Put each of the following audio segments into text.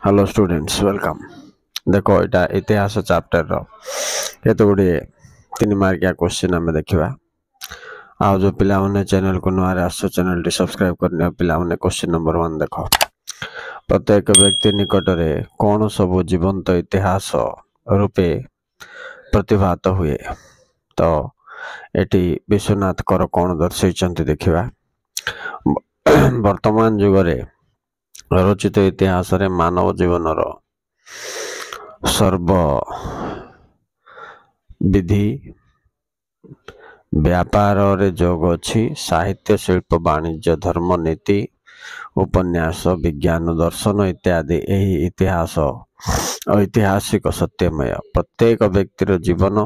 Hello students welcome. देखो यहाँ इतिहास चैप्टर केते गुड़े 3 मार्किया क्वेश्चन आम देखा। आ जो पिलाने चैनल को नुआ आस चैनल टी सब्सक्राइब करने पिलाने क्वेश्चन नंबर 1 देख। प्रत्येक व्यक्ति निकट में कौन सब जीवंत इतिहास रूपे प्रतिभात हुए। तो एटी विश्वनाथ कर कौन दर्शाई देखा। वर्तमान जुगरे रचित इतिहास रे मानव जीवन सर्व विधि व्यापार रे जोग अच्छी साहित्य शिल्प वाणिज्य धर्म नीति उपन्यास विज्ञान दर्शन इत्यादि यही इतिहास ऐतिहासिक सत्यमय प्रत्येक व्यक्तिर जीवन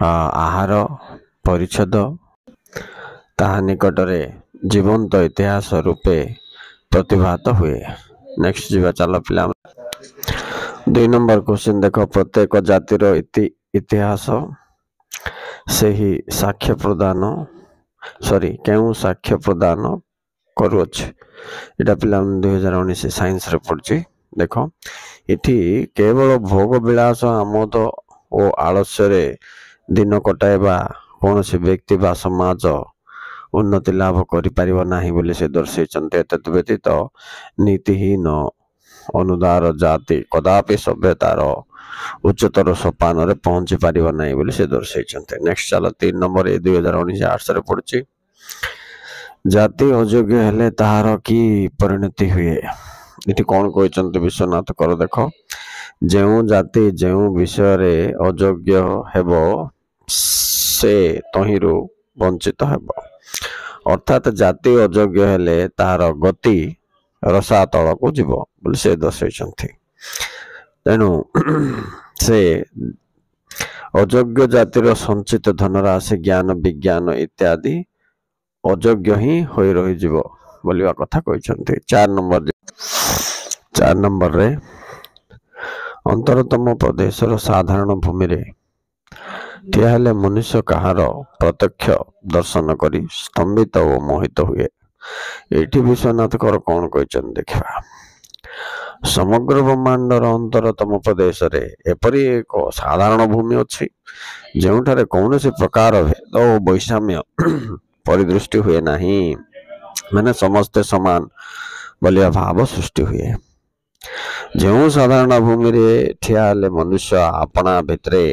आहार परिच्छेद ताहा निकटरे जीवंत इतिहास रूपे प्रतिभात हुए। नेक्स्ट जीवा चलो पिला 2 नंबर क्वेश्चन देखो। प्रत्येक जातिर इतिहास से ही साक्ष्य प्रदान क्यों साक्ष्य प्रदान करुअछ। इटा पिला 2019 साइंस रे पढ़छि। देखो इठी केवल भोग विलास आमोद ओ आलस्य रे दिन कटाइबा कौन से व्यक्ति बा समाज उन्नति लाभ करिपारिबो नाही बोली से दर्शाइछन्ते। एतद् व्यतीत नीतिहीन अनुदार जाति कदापि सभ्यतार उच्चतर सोपान रे पहुंची पारिबो नाही बोली से दर्शाइछन्ते। नेक्स्ट चलो 3 नंबर 2019 आर्ट्स रे पढ़छि। जाति अयोग्य हेले ताहार की परिणति हुए। इति कौन कहते विश्वनाथ कर देख। जो जाति जो विषय रे अयोग्य हेबो से तहिरु वंचित हेबो। अर्थात जाति अयोग्य हेले तार गति रसातल को जीव बोली से दर्शाइछन्ति। तेणु से अयोग्य जातिर संचित धनराशि ज्ञान विज्ञान इत्यादि अयोग्य ही होई रही जीव बोलिया कथा कहते। 4 नंबर रे अंतरतम प्रदेशर साधारण भूमि रे ठिया हेले मनुष्य कहार प्रत्यक्ष दर्शन करी स्तंभित और मोहित हुए। एठी विश्वनाथ कर कौन कहते देखा। समग्र ब्रह्मांडर अंतरतम प्रदेश रे एपरी एक साधारण भूमि अच्छी जोठारे कौन से प्रकार भेद और वैषम्य परिदृष्टि हुए नहीं। माने समस्ते समान बोलिया भाव सृष्टि हुए। जो साधारण भूमि रे ठिया हेले मनुष्य अपना भितरे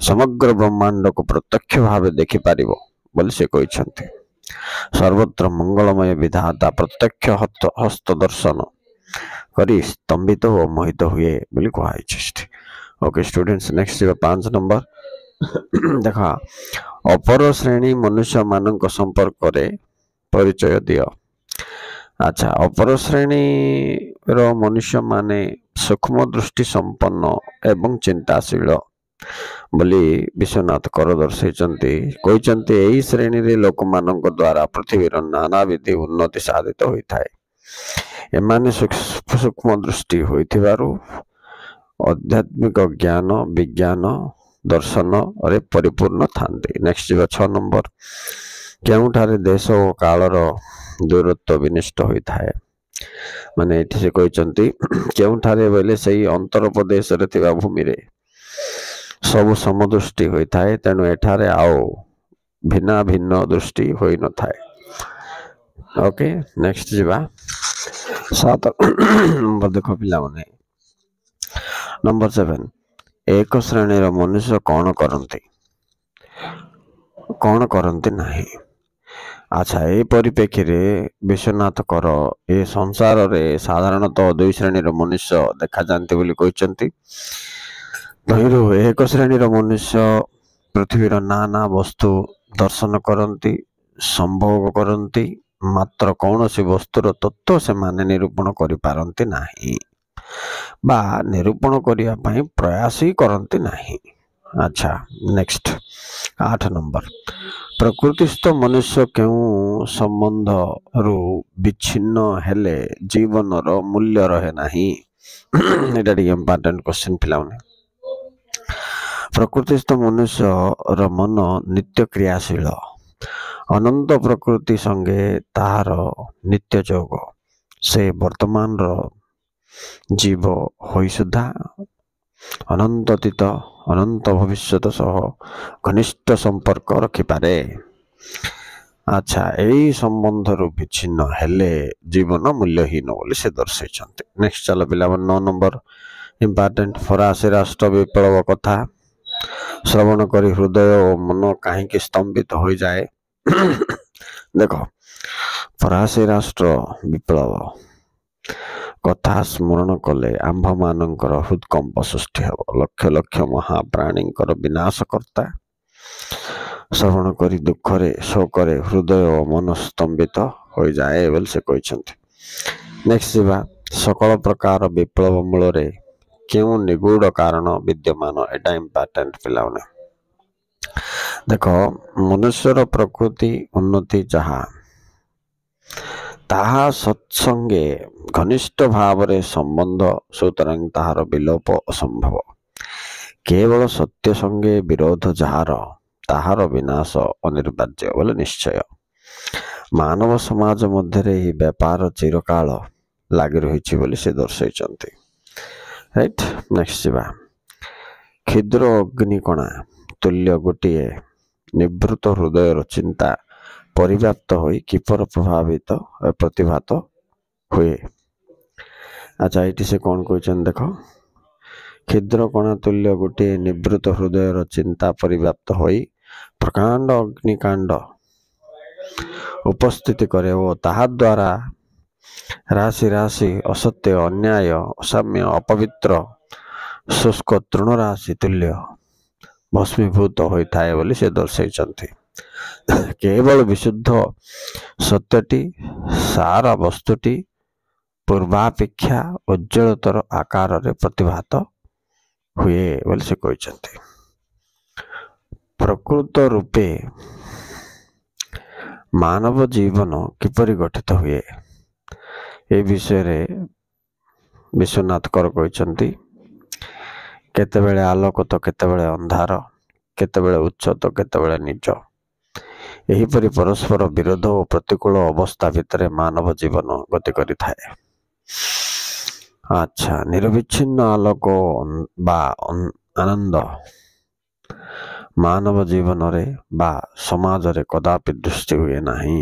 समग्र ब्रह्मांड को प्रत्यक्ष भाव देखि पारिबो बोली से कहते। सर्वत्र मंगलमय विधाता प्रत्यक्ष हस्त दर्शन करी स्तंभित और मोहित हुए बोली कहुई। ओके स्टूडेंट्स नेक्स्ट 5 नंबर देखा। अपर श्रेणी मनुष्य मानक संपर्क रे परिचय दियो। अच्छा अपर श्रेणी रो मनुष्य माने सूक्ष्म दृष्टि संपन्न एवं चिंताशील बोली विश्वनाथ कर दर्शाइछन्ति। कहते यही श्रेणी रे लोक मानक द्वारा पृथ्वीर नाना विधि उन्नति साधित होइथाय। एमाने सूक्ष्म दृष्टि होइथिबारु आध्यात्मिक ज्ञान विज्ञान दर्शन रे परिपूर्ण थांती। नेक्स्ट 6 नंबर केउठारे देश और कालर दूरत्व विनिष्ट होइथाय। माने एठी से कहते केउठारे बोले सही अंतर प्रदेश रे थिबा भूमि रे सब समदृष्टि होइथाय। तेणु एठारे आओ भिन्न भिन्न दृष्टि होई न थाए। ओके नेक्स्ट जीवा 7 नंबर देखो पिला माने नंबर 7 एक श्रेणी रो मनुष्य कौन करंती नहीं। अच्छा ए परिप्रेक्षी रे विश्वनाथ कर ए संसार रे साधारणतः 2 श्रेणी रो मनुष्य देखा जानते बोली कहते। तहिरु एक श्रेणी रो मनुष्य पृथ्वीर नाना वस्तु दर्शन करती संभोग करती मात्र कौन सी वस्तुर तत्व से माने निरूपण करि पारंती नाही बा निरूपण करिया पई प्रयास ही करंती नाही। अच्छा नेक्स्ट 8 नंबर प्रकृतिस्थ मनुष्य क्यों संबंध रु विच्छिन्न हेले जीवन रो मूल्य रहे नाही। एटा इंपोर्टेंट क्वेश्चन पिलाउने। प्रकृतिस्थ मनुष्य रो मन नित्य क्रियाशील अनंत प्रकृति संगे ताहार नित्य जोग से वर्तमान रो ଜୀବ ହୋଇ ସୁଦ୍ଧା ଅନନ୍ତ ଅତୀତ ଅନନ୍ତ ଭବିଷ୍ୟତ ସହ ଘନିଷ୍ଠ ସମ୍ପର୍କ ରଖିପାରେ। ଆଚ୍ଛା, ଏଇ ସମ୍ବନ୍ଧରୁ ବିଚ୍ଛିନ୍ନ ହେଲେ ଜୀବନ ମୂଲ୍ୟହୀନ ବୋଲି ସେ ଦର୍ଶାଇଛନ୍ତି। ନେକ୍ସଟ ଚାଲ ପିଲାମାନେ 9 ନମ୍ବର ଇମ୍ପୋର୍ଟାଣ୍ଟ ଫରାସୀ ରାଷ୍ଟ୍ର ବିପ୍ଳବ କଥା ଶ୍ରବଣ କରି ହୃଦୟ ଓ ମନ କାହିଁକି ସ୍ତମ୍ଭିତ ହୋଇଯାଏ? ଦେଖ, ଫରାସୀ ରାଷ୍ଟ୍ର ବିପ୍ଳବ କଥା ସ୍ମରଣ କଲେ ଆମ୍ଭମାନଙ୍କର ହୃଦକମ୍ପ ସୃଷ୍ଟି ହେବ। ଲକ୍ଷ ଲକ୍ଷ ମହାପ୍ରାଣୀଙ୍କର ବିନାଶକର୍ତ୍ତା ଶ୍ରବଣ କରି ଦୁଃଖରେ ଶୋକରେ ହୃଦୟ ଓ ମନ ସ୍ତମ୍ଭିତ ହୋଇଯାଏ ବୋଲି ସେ କହିଛନ୍ତି। ନେକ୍ସଟ ଯିବା, ସକଳ ପ୍ରକାର ବିପ୍ଳବ ମୂଳରେ କେଉଁ ନିଗୂଢ଼ କାରଣ ବିଦ୍ୟମାନ? ଏଟା ଇମ୍ପୋର୍ଟାଣ୍ଟ ପିଲାମାନେ। ଦେଖ, ମନୁଷ୍ୟର ପ୍ରକୃତି ଉନ୍ନତି ଯାହା ତାହା ସତ୍ସଙ୍ଗେ ଘନିଷ୍ଠ ଭାବରେ ସମ୍ବନ୍ଧ, ସୁତରାଂ ତାହାର ବିଲୋପ ଅସମ୍ଭବ। କେବଳ ସତ୍ୟ ସଙ୍ଗେ ବିରୋଧ ଯାହାର ତାହାର ବିନାଶ ଅନିବାର୍ଯ୍ୟ ବୋଲି ନିଶ୍ଚୟ। ମାନବ ସମାଜ ମଧ୍ୟରେ ଏହି ବ୍ୟାପାର ଚିରକାଳ ଲାଗି ରହିଛି ବୋଲି ସେ ଦର୍ଶାଇଛନ୍ତି। ରାଇଟ, ନେକ୍ସଟ ଯିବା, କ୍ଷୁଦ୍ର ଅଗ୍ନିକଣା ତୁଲ୍ୟ ଗୋଟିଏ ନିଭୃତ ହୃଦୟର ଚିନ୍ତା ପରିବ୍ୟାପ୍ତ ହୋଇ କିପରି ପ୍ରତିଭାତ ହୁଏ? ଆଚ୍ଛା, ଏଇଠି ସେ କ'ଣ କହିଛନ୍ତି ଦେଖ, କ୍ଷୁଦ୍ର କଣା ତୁଲ୍ୟ ଗୋଟିଏ ନିଭୃତ ହୃଦୟର ଚିନ୍ତା ପରିବ୍ୟାପ୍ତ ହୋଇ ପ୍ରକାଣ୍ଡ ଅଗ୍ନିକାଣ୍ଡ ଉପସ୍ଥିତି କରେ ଓ ତାହା ଦ୍ୱାରା ରାଶି ରାଶି ଅସତ୍ୟ, ଅନ୍ୟାୟ, ଅସାମ୍ୟ, ଅପବିତ୍ର ଶୁଷ୍କ ତୃଣରାଶି ତୁଲ୍ୟ ଭସ୍ମୀଭୂତ ହୋଇଥାଏ ବୋଲି ସେ ଦର୍ଶାଇଛନ୍ତି। କେବଳ ବିଶୁଦ୍ଧ ସତ୍ୟଟି, ସାରା ବସ୍ତୁଟି ପୂର୍ବାପେକ୍ଷା ଉଜ୍ଜ୍ୱଳତର ଆକାରରେ ପ୍ରତିଭାତ ହୁଏ ବୋଲି ସେ କହିଛନ୍ତି। ପ୍ରକୃତ ରୂପେ ମାନବ ଜୀବନ କିପରି ଗଠିତ ହୁଏ ଏ ବିଷୟରେ ବିଶ୍ୱନାଥ କର କହିଛନ୍ତି, କେତେବେଳେ ଆଲୋକ ତ କେତେବେଳେ ଅନ୍ଧାର, କେତେବେଳେ ଉଚ୍ଚ ତ କେତେବେଳେ ନିଜ। ଏହିପରି ପରସ୍ପର ବିରୋଧ ଓ ପ୍ରତିକୂଳ ଅବସ୍ଥା ଭିତରେ ମାନବ ଜୀବନ ଗତି କରିଥାଏ। ଆଚ୍ଛା, ନିରବିଚ୍ଛିନ୍ନ ଆଲୋକ ବା ଆନନ୍ଦ ମାନବ ଜୀବନରେ ବା ସମାଜରେ କଦାପି ଦୃଷ୍ଟି ହୁଏ ନାହିଁ,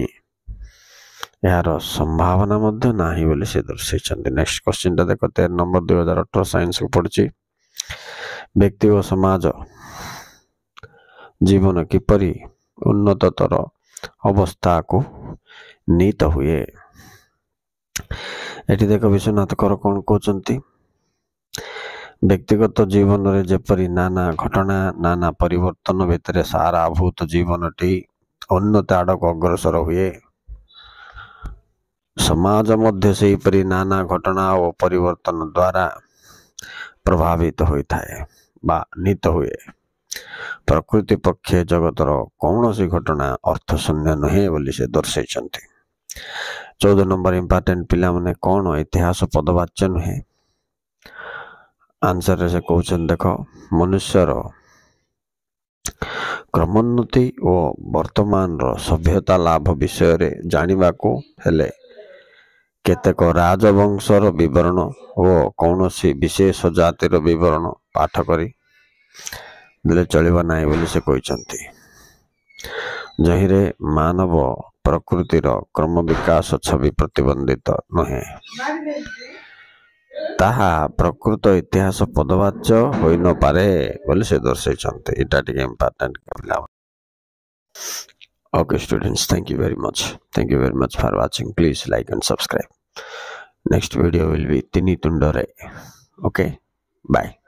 ଏହାର ସମ୍ଭାବନା ମଧ୍ୟ ନାହିଁ ବୋଲି ସେ ଦର୍ଶାଇଛନ୍ତି। ନେକ୍ସଟ କ୍ୱେଶ୍ଚିନଟା ଦେଖ, 13 ନମ୍ବର 2018 ସାଇନ୍ସକୁ ପଡୁଛି। ବ୍ୟକ୍ତି ଓ ସମାଜ ଜୀବନ କିପରି ଉନ୍ନତତର ଅବସ୍ଥାକୁ ନୀତ ହୁଏ? ଏଠି ଦେଖ, ବିଶ୍ୱନାଥ କର କ'ଣ କହୁଛନ୍ତି, ବ୍ୟକ୍ତିଗତ ଜୀବନରେ ଯେପରି ନାନା ଘଟଣା, ନାନା ପରିବର୍ତ୍ତନ ଭିତରେ ସାରା ଭୂତ ଜୀବନଟି ଉନ୍ନତି ଆଡ଼କୁ ଅଗ୍ରସର ହୁଏ, ସମାଜ ମଧ୍ୟ ସେହିପରି ନାନା ଘଟଣା ଓ ପରିବର୍ତ୍ତନ ଦ୍ୱାରା ପ୍ରଭାବିତ ହୋଇଥାଏ ବା ନୀତ ହୁଏ। ପ୍ରକୃତି ପକ୍ଷେ ଜଗତର କୌଣସି ଘଟଣା ଅର୍ଥଶୂନ୍ୟ ନୁହେଁ ବୋଲି ସେ ଦର୍ଶାଇଛନ୍ତି। 14 ନମ୍ବର ଇମ୍ପୋର୍ଟାଣ୍ଟ ପିଲାମାନେ, କ'ଣ ଇତିହାସ ପଦବାଚ୍ୟ ନୁହେଁ? ଆନ୍ସରରେ ସେ କହୁଛନ୍ତି ଦେଖ, ମନୁଷ୍ୟର କ୍ରମୋନ୍ନତି ଓ ବର୍ତ୍ତମାନର ସଭ୍ୟତା ଲାଭ ବିଷୟରେ ଜାଣିବାକୁ ହେଲେ କେତେକ ରାଜବଂଶର ବିବରଣ ଓ କୌଣସି ବିଶେଷ ଜାତିର ବିବରଣ ପାଠ କରି ଦେଲେ ଚଳିବ ନାହିଁ ବୋଲି ସେ କହିଛନ୍ତି। ଯହିଁରେ ମାନବ ପ୍ରକୃତିର କ୍ରମ ବିକାଶ ଛବି ପ୍ରତିବନ୍ଧିତ ନୁହେଁ, ତାହା ପ୍ରକୃତ ଇତିହାସ ପଦବାଚ୍ୟ ହୋଇନପାରେ ବୋଲି ସେ ଦର୍ଶାଇଛନ୍ତି। ଏଇଟା ଟିକେ ଇମ୍ପୋର୍ଟାଣ୍ଟ ପିଲା। Okay students, thank you very much for watching. Please like and subscribe. Next video will be Tini Tundore. Okay, bye.